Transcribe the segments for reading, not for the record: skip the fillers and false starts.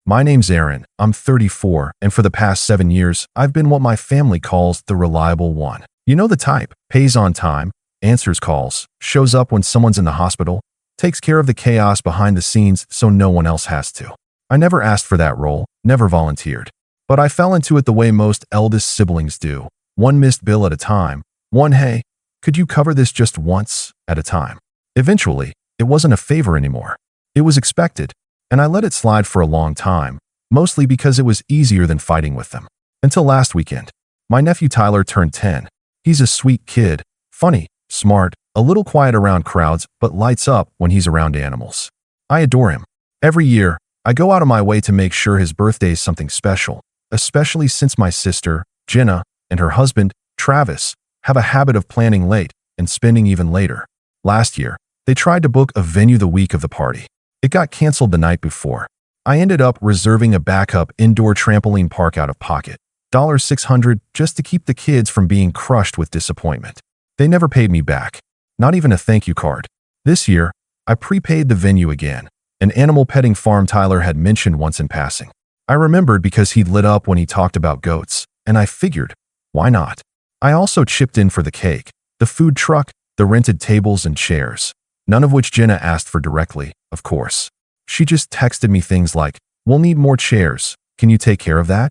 My name's Aaron, I'm 34, and for the past 7 years, I've been what my family calls the reliable one. You know the type, pays on time, answers calls, shows up when someone's in the hospital, takes care of the chaos behind the scenes so no one else has to. I never asked for that role, never volunteered. But I fell into it the way most eldest siblings do, one missed bill at a time, one hey, could you cover this just once at a time. Eventually, it wasn't a favor anymore. It was expected, and I let it slide for a long time, mostly because it was easier than fighting with them. Until last weekend. My nephew Tyler turned 10. He's a sweet kid, funny, smart, a little quiet around crowds, but lights up when he's around animals. I adore him. Every year, I go out of my way to make sure his birthday is something special, especially since my sister, Jenna, and her husband, Travis, have a habit of planning late and spending even later. Last year, they tried to book a venue the week of the party. It got canceled the night before. I ended up reserving a backup indoor trampoline park out of pocket, $600 just to keep the kids from being crushed with disappointment. They never paid me back, not even a thank you card. This year, I prepaid the venue again, an animal petting farm Tyler had mentioned once in passing. I remembered because he'd lit up when he talked about goats, and I figured, why not? I also chipped in for the cake, the food truck, the rented tables and chairs, none of which Jenna asked for directly, of course. She just texted me things like, we'll need more chairs, can you take care of that?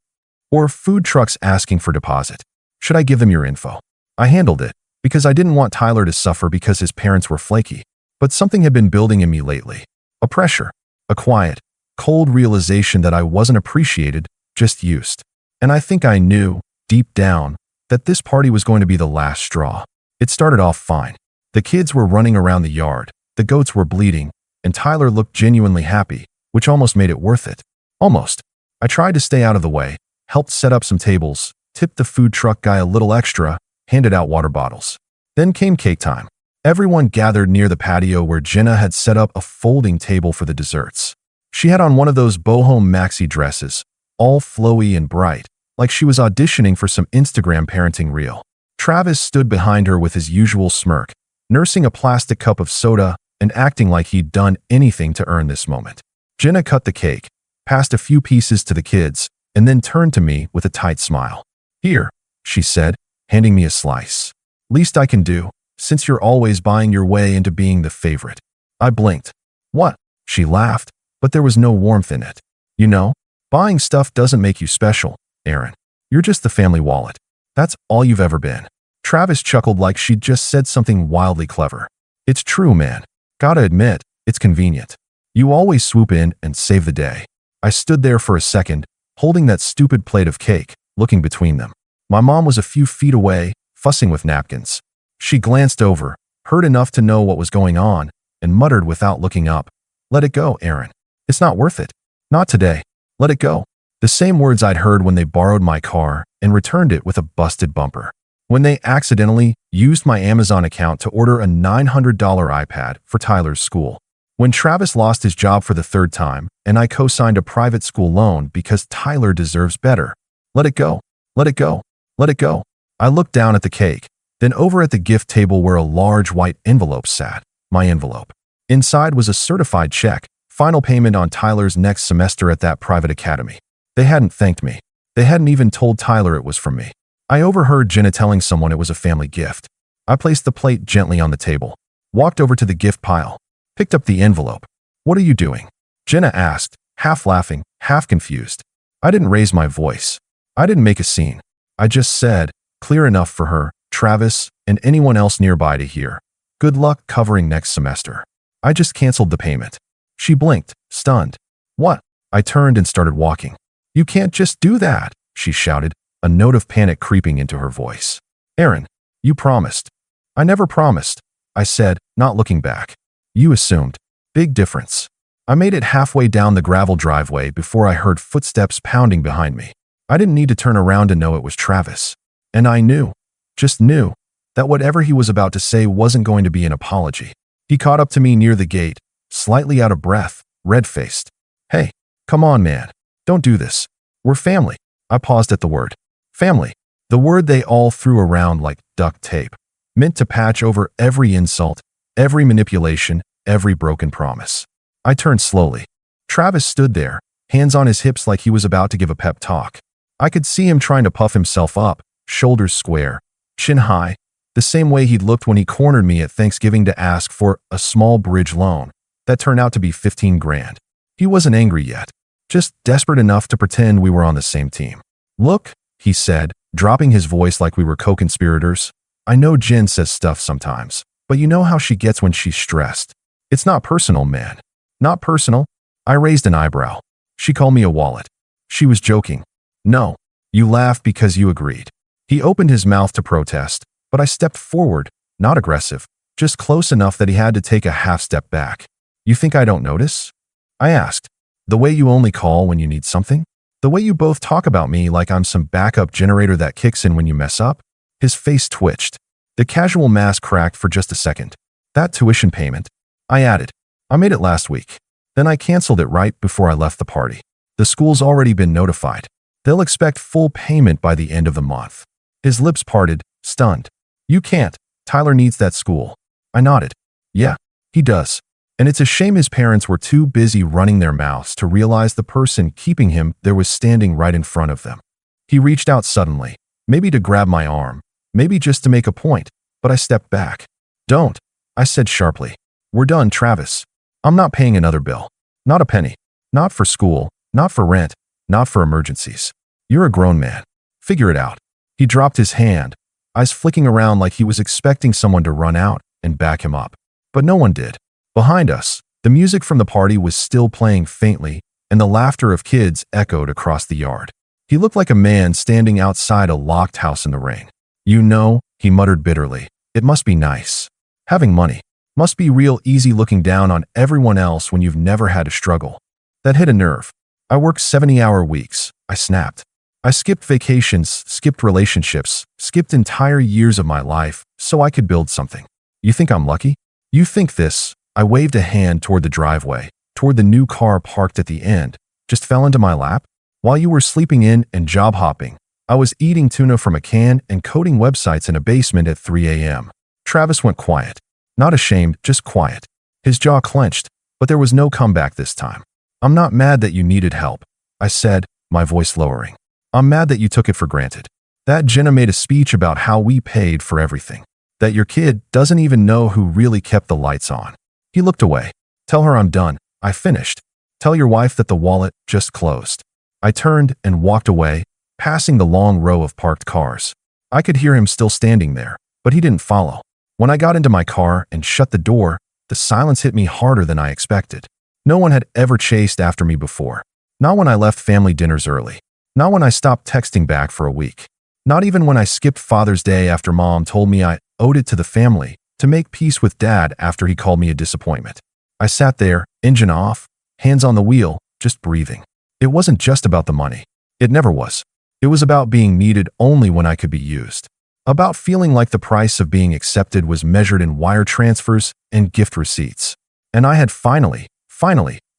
Or food trucks asking for deposit. Should I give them your info? I handled it, because I didn't want Tyler to suffer because his parents were flaky. But something had been building in me lately. A pressure, a quiet, cold realization that I wasn't appreciated, just used. And I think I knew, deep down, that this party was going to be the last straw. It started off fine. The kids were running around the yard, the goats were bleeding, and Tyler looked genuinely happy, which almost made it worth it. Almost. I tried to stay out of the way, helped set up some tables, tipped the food truck guy a little extra, handed out water bottles. Then came cake time. Everyone gathered near the patio where Jenna had set up a folding table for the desserts. She had on one of those boho maxi dresses, all flowy and bright, like she was auditioning for some Instagram parenting reel. Travis stood behind her with his usual smirk, nursing a plastic cup of soda and acting like he'd done anything to earn this moment. Jenna cut the cake, passed a few pieces to the kids, and then turned to me with a tight smile. Here, she said, handing me a slice. Least I can do, since you're always buying your way into being the favorite. I blinked. What? She laughed, but there was no warmth in it. You know, buying stuff doesn't make you special, Aaron. You're just the family wallet. That's all you've ever been. Travis chuckled like she'd just said something wildly clever. It's true, man. Gotta admit, it's convenient. You always swoop in and save the day. I stood there for a second, holding that stupid plate of cake, looking between them. My mom was a few feet away, fussing with napkins. She glanced over, heard enough to know what was going on, and muttered without looking up, "Let it go, Aaron. It's not worth it. Not today. Let it go." The same words I'd heard when they borrowed my car and returned it with a busted bumper. When they accidentally used my Amazon account to order a $900 iPad for Tyler's school. When Travis lost his job for the third time, and I co-signed a private school loan because Tyler deserves better. Let it go. Let it go. Let it go. I looked down at the cake, then over at the gift table where a large white envelope sat, my envelope. Inside was a certified check, final payment on Tyler's next semester at that private academy. They hadn't thanked me. They hadn't even told Tyler it was from me. I overheard Jenna telling someone it was a family gift. I placed the plate gently on the table, walked over to the gift pile, picked up the envelope. "What are you doing?" Jenna asked, half laughing, half confused. I didn't raise my voice. I didn't make a scene. I just said, clear enough for her, Travis, and anyone else nearby to hear, "Good luck covering next semester." I just canceled the payment. She blinked, stunned. "What?" I turned and started walking. "You can't just do that," she shouted, a note of panic creeping into her voice. "Aaron, you promised." "I never promised," I said, not looking back. "You assumed." Big difference. I made it halfway down the gravel driveway before I heard footsteps pounding behind me. I didn't need to turn around to know it was Travis. And I knew, just knew, that whatever he was about to say wasn't going to be an apology. He caught up to me near the gate, slightly out of breath, red-faced. "Hey, come on, man. Don't do this. We're family." I paused at the word. Family. The word they all threw around like duct tape, meant to patch over every insult, every manipulation, every broken promise. I turned slowly. Travis stood there, hands on his hips like he was about to give a pep talk. I could see him trying to puff himself up, shoulders square, chin high, the same way he'd looked when he cornered me at Thanksgiving to ask for a small bridge loan that turned out to be 15 grand. He wasn't angry yet, just desperate enough to pretend we were on the same team. "Look," he said, dropping his voice like we were co-conspirators. "I know Jen says stuff sometimes, but you know how she gets when she's stressed. It's not personal, man. Not personal." I raised an eyebrow. "She called me a wallet." She was joking. "No, you laughed because you agreed." He opened his mouth to protest, but I stepped forward, not aggressive, just close enough that he had to take a half step back. "You think I don't notice?" I asked. "The way you only call when you need something? The way you both talk about me like I'm some backup generator that kicks in when you mess up?" His face twitched. The casual mask cracked for just a second. "That tuition payment," I added. "I made it last week. Then I canceled it right before I left the party. The school's already been notified. They'll expect full payment by the end of the month." His lips parted, stunned. "You can't. Tyler needs that school." I nodded. "Yeah, he does. And it's a shame his parents were too busy running their mouths to realize the person keeping him there was standing right in front of them." He reached out suddenly, maybe to grab my arm, maybe just to make a point, but I stepped back. "Don't," I said sharply. "We're done, Travis. I'm not paying another bill. Not a penny. Not for school, not for rent, not for emergencies. You're a grown man. Figure it out." He dropped his hand, eyes flicking around like he was expecting someone to run out and back him up. But no one did. Behind us, the music from the party was still playing faintly, and the laughter of kids echoed across the yard. He looked like a man standing outside a locked house in the rain. "You know," he muttered bitterly, "it must be nice. Having money. Must be real easy looking down on everyone else when you've never had to struggle." That hit a nerve. "I work 70-hour weeks," I snapped. "I skipped vacations, skipped relationships, skipped entire years of my life so I could build something. You think I'm lucky? You think this," I waved a hand toward the driveway, toward the new car parked at the end, "just fell into my lap? While you were sleeping in and job hopping, I was eating tuna from a can and coding websites in a basement at 3 a.m. Travis went quiet. Not ashamed, just quiet. His jaw clenched, but there was no comeback this time. "I'm not mad that you needed help," I said, my voice lowering. "I'm mad that you took it for granted. That Jenna made a speech about how we paid for everything. That your kid doesn't even know who really kept the lights on." He looked away. "Tell her I'm done," I finished. "Tell your wife that the wallet just closed." I turned and walked away, passing the long row of parked cars. I could hear him still standing there, but he didn't follow. When I got into my car and shut the door, the silence hit me harder than I expected. No one had ever chased after me before. Not when I left family dinners early. Not when I stopped texting back for a week. Not even when I skipped Father's Day after Mom told me I owed it to the family to make peace with Dad after he called me a disappointment. I sat there, engine off, hands on the wheel, just breathing. It wasn't just about the money. It never was. It was about being needed only when I could be used. About feeling like the price of being accepted was measured in wire transfers and gift receipts. And I had finally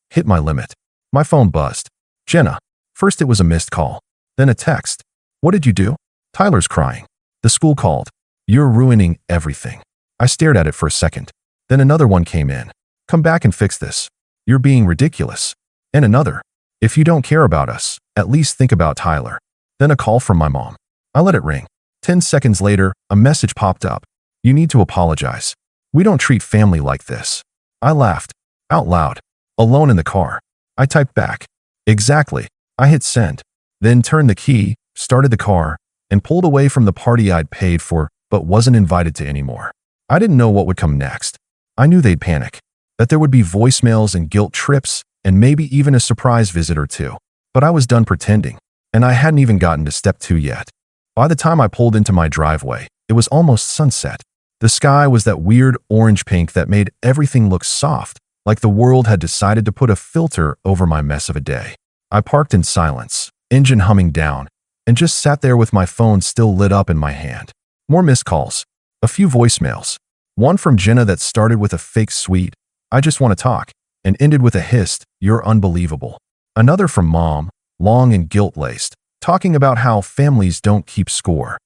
hit my limit. My phone buzzed. "Jenna." First it was a missed call, then a text. "What did you do?" "Tyler's crying. The school called. You're ruining everything." I stared at it for a second. Then another one came in. "Come back and fix this. You're being ridiculous." And another. "If you don't care about us, at least think about Tyler." Then a call from my mom. I let it ring. 10 seconds later, a message popped up. "You need to apologize. We don't treat family like this." I laughed. Out loud. Alone in the car. I typed back. "Exactly." I hit send. Then turned the key, started the car, and pulled away from the party I'd paid for but wasn't invited to anymore. I didn't know what would come next. I knew they'd panic. That there would be voicemails and guilt trips and maybe even a surprise visit or two. But I was done pretending. And I hadn't even gotten to step 2 yet. By the time I pulled into my driveway, it was almost sunset. The sky was that weird orange pink that made everything look soft, like the world had decided to put a filter over my mess of a day. I parked in silence, engine humming down, and just sat there with my phone still lit up in my hand. More missed calls. A few voicemails. One from Jenna that started with a fake sweet, "I just want to talk," and ended with a hissed, "You're unbelievable." Another from Mom, long and guilt-laced, talking about how families don't keep score.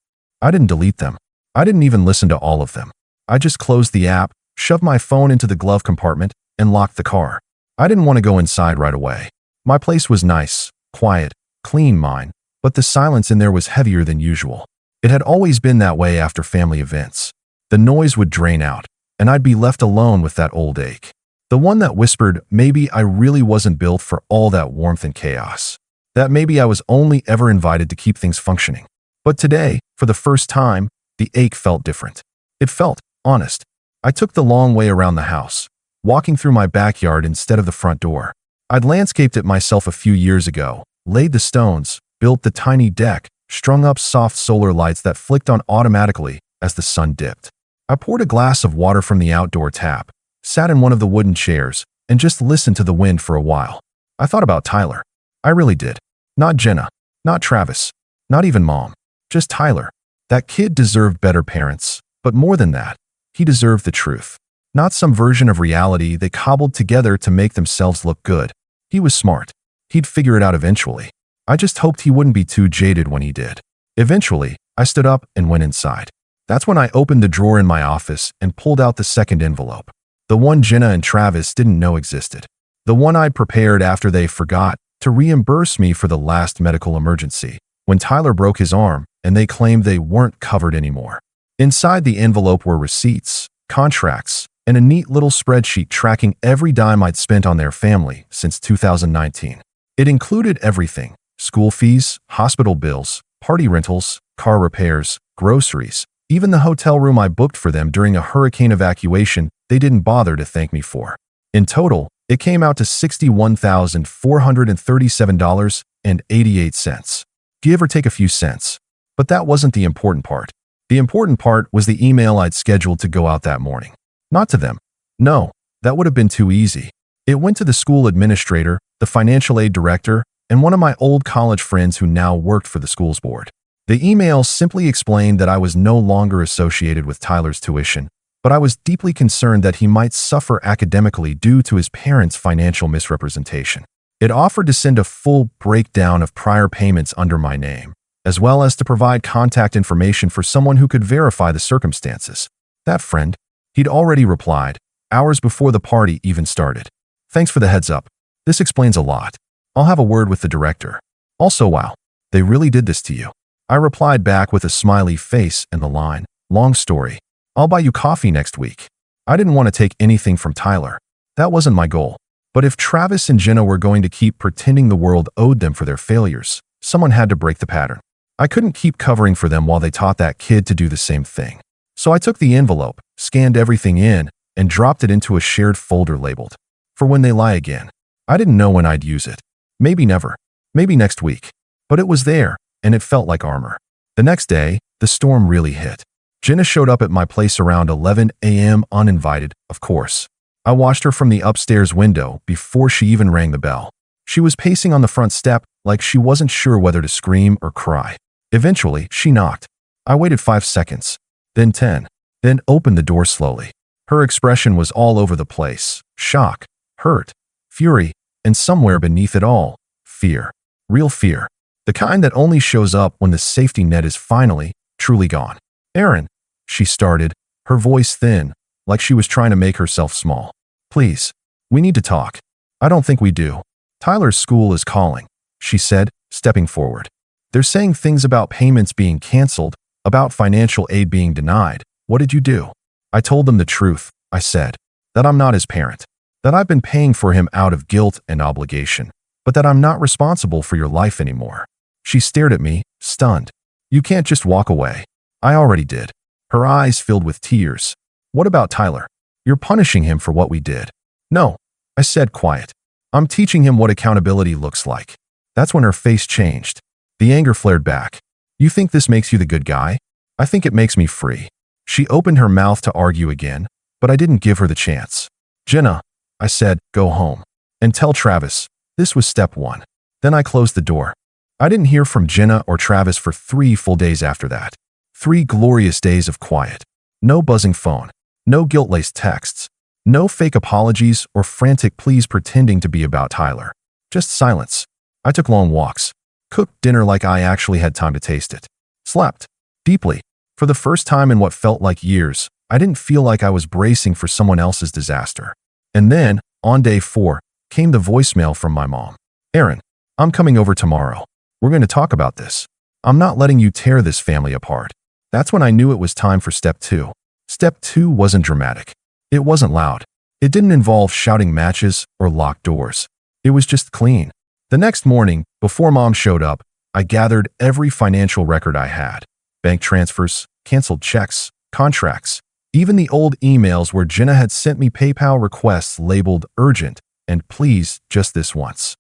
I didn't delete them. I didn't even listen to all of them. I just closed the app, shoved my phone into the glove compartment, and locked the car. I didn't want to go inside right away. My place was nice, quiet, clean mine, but the silence in there was heavier than usual. It had always been that way after family events. The noise would drain out, and I'd be left alone with that old ache. The one that whispered maybe I really wasn't built for all that warmth and chaos. That maybe I was only ever invited to keep things functioning. But today, for the first time, the ache felt different. It felt honest. I took the long way around the house, walking through my backyard instead of the front door. I'd landscaped it myself a few years ago, laid the stones, built the tiny deck, strung up soft solar lights that flicked on automatically as the sun dipped. I poured a glass of water from the outdoor tap, sat in one of the wooden chairs, and just listened to the wind for a while. I thought about Tyler. I really did. Not Jenna, not Travis, not even Mom. Just Tyler. That kid deserved better parents, but more than that, he deserved the truth. Not some version of reality they cobbled together to make themselves look good. He was smart. He'd figure it out eventually. I just hoped he wouldn't be too jaded when he did. Eventually, I stood up and went inside. That's when I opened the drawer in my office and pulled out the second envelope. The one Jenna and Travis didn't know existed. The one I'd prepared after they forgot to reimburse me for the last medical emergency, when Tyler broke his arm and they claimed they weren't covered anymore. Inside the envelope were receipts, contracts, and a neat little spreadsheet tracking every dime I'd spent on their family since 2019. It included everything: school fees, hospital bills, party rentals, car repairs, groceries, even the hotel room I booked for them during a hurricane evacuation they didn't bother to thank me for. In total, it came out to $61,437.88, give or take a few cents. But that wasn't the important part. The important part was the email I'd scheduled to go out that morning. Not to them. No, that would have been too easy. It went to the school administrator, the financial aid director, and one of my old college friends who now worked for the school's board. The email simply explained that I was no longer associated with Tyler's tuition, but I was deeply concerned that he might suffer academically due to his parents' financial misrepresentation. It offered to send a full breakdown of prior payments under my name, as well as to provide contact information for someone who could verify the circumstances. That friend, he'd already replied, hours before the party even started. Thanks for the heads up. This explains a lot. I'll have a word with the director. Also, wow, they really did this to you. I replied back with a smiley face and the line, long story. I'll buy you coffee next week. I didn't want to take anything from Tyler. That wasn't my goal. But if Travis and Jenna were going to keep pretending the world owed them for their failures, someone had to break the pattern. I couldn't keep covering for them while they taught that kid to do the same thing. So I took the envelope, scanned everything in, and dropped it into a shared folder labeled, "For when they lie again." I didn't know when I'd use it. Maybe never. Maybe next week. But it was there, and it felt like armor. The next day, the storm really hit. Jenna showed up at my place around 11 a.m. uninvited, of course. I watched her from the upstairs window before she even rang the bell. She was pacing on the front step like she wasn't sure whether to scream or cry. Eventually, she knocked. I waited 5 seconds, then 10, then opened the door slowly. Her expression was all over the place: shock, hurt, fury, and somewhere beneath it all, fear. Real fear. The kind that only shows up when the safety net is finally, truly gone. "Aaron," she started, her voice thin, like she was trying to make herself small. "Please, we need to talk." "I don't think we do. Tyler's school is calling," she said, stepping forward. "They're saying things about payments being canceled, about financial aid being denied. What did you do?" "I told them the truth," I said. "That I'm not his parent. That I've been paying for him out of guilt and obligation, but that I'm not responsible for your life anymore." She stared at me, stunned. "You can't just walk away." "I already did." Her eyes filled with tears. "What about Tyler? You're punishing him for what we did." "No," I said, quiet. "I'm teaching him what accountability looks like." That's when her face changed. The anger flared back. "You think this makes you the good guy? I think it makes me free." She opened her mouth to argue again, but I didn't give her the chance. "Jenna," I said, "go home. And tell Travis." This was step one. Then I closed the door. I didn't hear from Jenna or Travis for 3 full days after that. 3 glorious days of quiet. No buzzing phone. No guilt-laced texts. No fake apologies or frantic pleas pretending to be about Tyler. Just silence. I took long walks. Cooked dinner like I actually had time to taste it. Slept. Deeply. For the first time in what felt like years, I didn't feel like I was bracing for someone else's disaster. And then, on day 4, came the voicemail from my mom. Aaron, I'm coming over tomorrow. We're going to talk about this. I'm not letting you tear this family apart. That's when I knew it was time for step 2. Step 2 wasn't dramatic. It wasn't loud. It didn't involve shouting matches or locked doors. It was just clean. The next morning, before Mom showed up, I gathered every financial record I had. Bank transfers, canceled checks, contracts, even the old emails where Jenna had sent me PayPal requests labeled urgent and please just this once.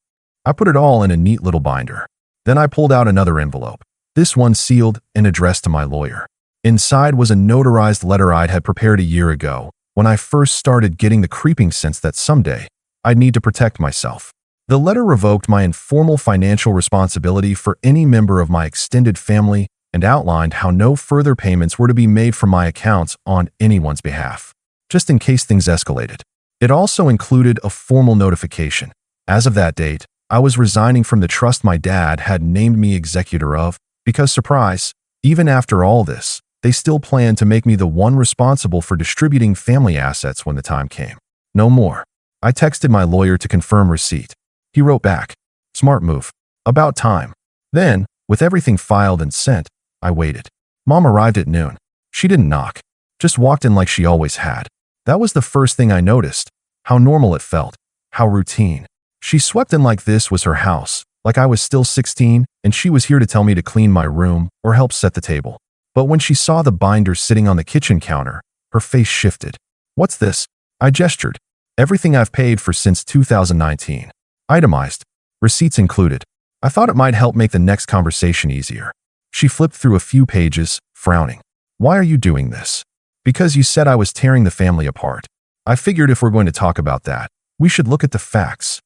I put it all in a neat little binder. Then I pulled out another envelope, this one sealed and addressed to my lawyer. Inside was a notarized letter I'd had prepared a year ago when I first started getting the creeping sense that someday I'd need to protect myself. The letter revoked my informal financial responsibility for any member of my extended family and outlined how no further payments were to be made from my accounts on anyone's behalf, just in case things escalated. It also included a formal notification. As of that date, I was resigning from the trust my dad had named me executor of because, surprise, even after all this, they still planned to make me the one responsible for distributing family assets when the time came. No more. I texted my lawyer to confirm receipt. He wrote back, "Smart move. About time." Then, with everything filed and sent, I waited. Mom arrived at noon. She didn't knock, just walked in like she always had. That was the first thing I noticed. How normal it felt. How routine. She swept in like this was her house, like I was still 16 and she was here to tell me to clean my room or help set the table. But when she saw the binder sitting on the kitchen counter, her face shifted. "What's this?" I gestured. "Everything I've paid for since 2019. Itemized. Receipts included." I thought it might help make the next conversation easier. She flipped through a few pages, frowning. "Why are you doing this?" "Because you said I was tearing the family apart. I figured if we're going to talk about that, we should look at the facts."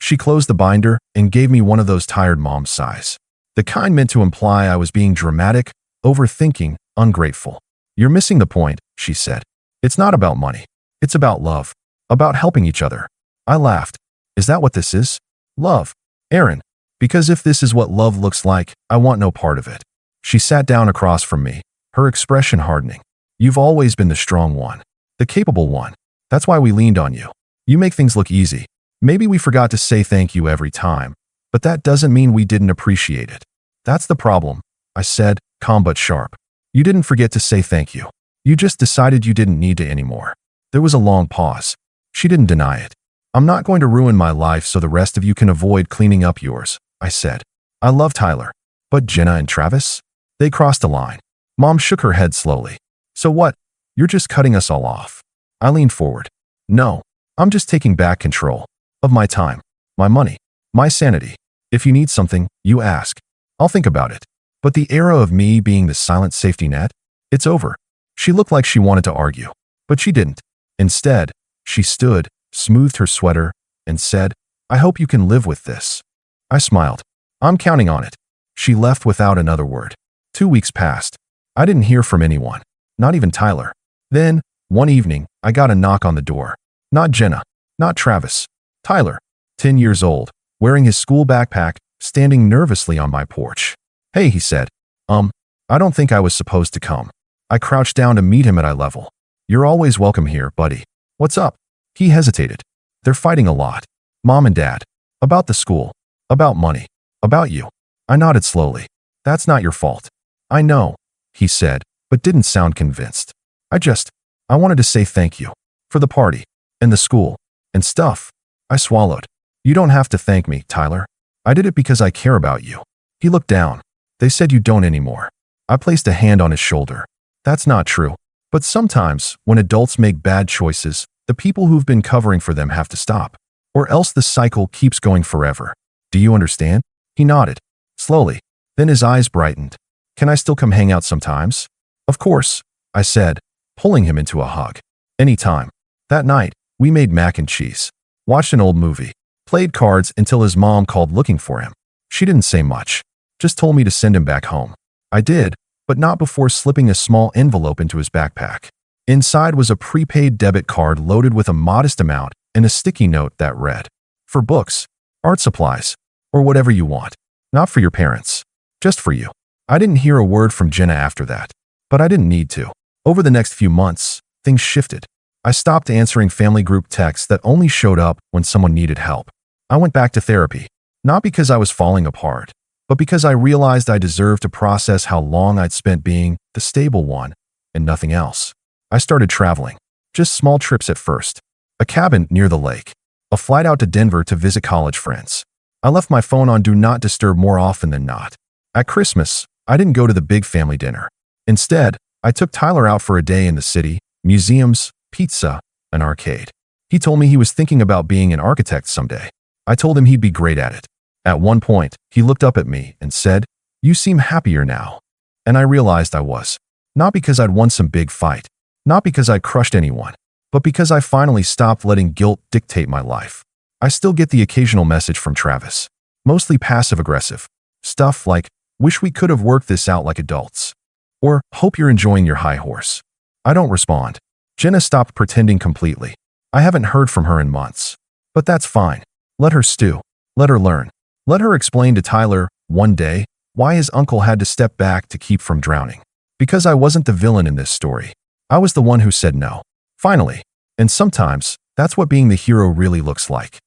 She closed the binder and gave me one of those tired mom sighs. The kind meant to imply I was being dramatic, overthinking, ungrateful. "You're missing the point," she said. "It's not about money. It's about love. About helping each other." I laughed. "Is that what this is? Love? Aaron? Because if this is what love looks like, I want no part of it." She sat down across from me, her expression hardening. "You've always been the strong one, the capable one. That's why we leaned on you. You make things look easy. Maybe we forgot to say thank you every time, but that doesn't mean we didn't appreciate it." "That's the problem," I said, calm but sharp. "You didn't forget to say thank you. You just decided you didn't need to anymore." There was a long pause. She didn't deny it. "I'm not going to ruin my life so the rest of you can avoid cleaning up yours," I said. "I love Tyler. But Jenna and Travis? They crossed a line." Mom shook her head slowly. "So what? You're just cutting us all off." I leaned forward. "No, I'm just taking back control. Of my time, my money, my sanity. If you need something, you ask. I'll think about it. But the era of me being the silent safety net? It's over." She looked like she wanted to argue, but she didn't. Instead, she stood, smoothed her sweater, and said, "I hope you can live with this." I smiled. "I'm counting on it." She left without another word. 2 weeks passed. I didn't hear from anyone, not even Tyler. Then, one evening, I got a knock on the door. Not Jenna, not Travis. Tyler, 10 years old, wearing his school backpack, standing nervously on my porch. "Hey," he said. I don't think I was supposed to come." I crouched down to meet him at eye level. "You're always welcome here, buddy. What's up?" He hesitated. "They're fighting a lot. Mom and Dad. About the school. About money. About you." I nodded slowly. "That's not your fault." "I know," he said, but didn't sound convinced. I wanted to say thank you. For the party. And the school. And stuff." I swallowed. "You don't have to thank me, Tyler. I did it because I care about you." He looked down. "They said you don't anymore." I placed a hand on his shoulder. "That's not true. But sometimes, when adults make bad choices, the people who've been covering for them have to stop. Or else the cycle keeps going forever. Do you understand?" He nodded. Slowly. Then his eyes brightened. "Can I still come hang out sometimes?" "Of course," I said, pulling him into a hug. "Anytime." That night, we made mac and cheese, watched an old movie, played cards until his mom called looking for him. She didn't say much, just told me to send him back home. I did, but not before slipping a small envelope into his backpack. Inside was a prepaid debit card loaded with a modest amount and a sticky note that read, "For books, art supplies, or whatever you want. Not for your parents. Just for you." I didn't hear a word from Jenna after that, but I didn't need to. Over the next few months, things shifted. I stopped answering family group texts that only showed up when someone needed help. I went back to therapy. Not because I was falling apart, but because I realized I deserved to process how long I'd spent being the stable one and nothing else. I started traveling. Just small trips at first. A cabin near the lake. A flight out to Denver to visit college friends. I left my phone on Do Not Disturb more often than not. At Christmas, I didn't go to the big family dinner. Instead, I took Tyler out for a day in the city, museums, pizza, an arcade. He told me he was thinking about being an architect someday. I told him he'd be great at it. At one point, he looked up at me and said, "You seem happier now." And I realized I was. Not because I'd won some big fight. Not because I'd crushed anyone. But because I finally stopped letting guilt dictate my life. I still get the occasional message from Travis. Mostly passive-aggressive. Stuff like, "Wish we could have worked this out like adults." Or, "Hope you're enjoying your high horse." I don't respond. Jenna stopped pretending completely. I haven't heard from her in months. But that's fine. Let her stew. Let her learn. Let her explain to Tyler, one day, why his uncle had to step back to keep from drowning. Because I wasn't the villain in this story. I was the one who said no. Finally. And sometimes, that's what being the hero really looks like.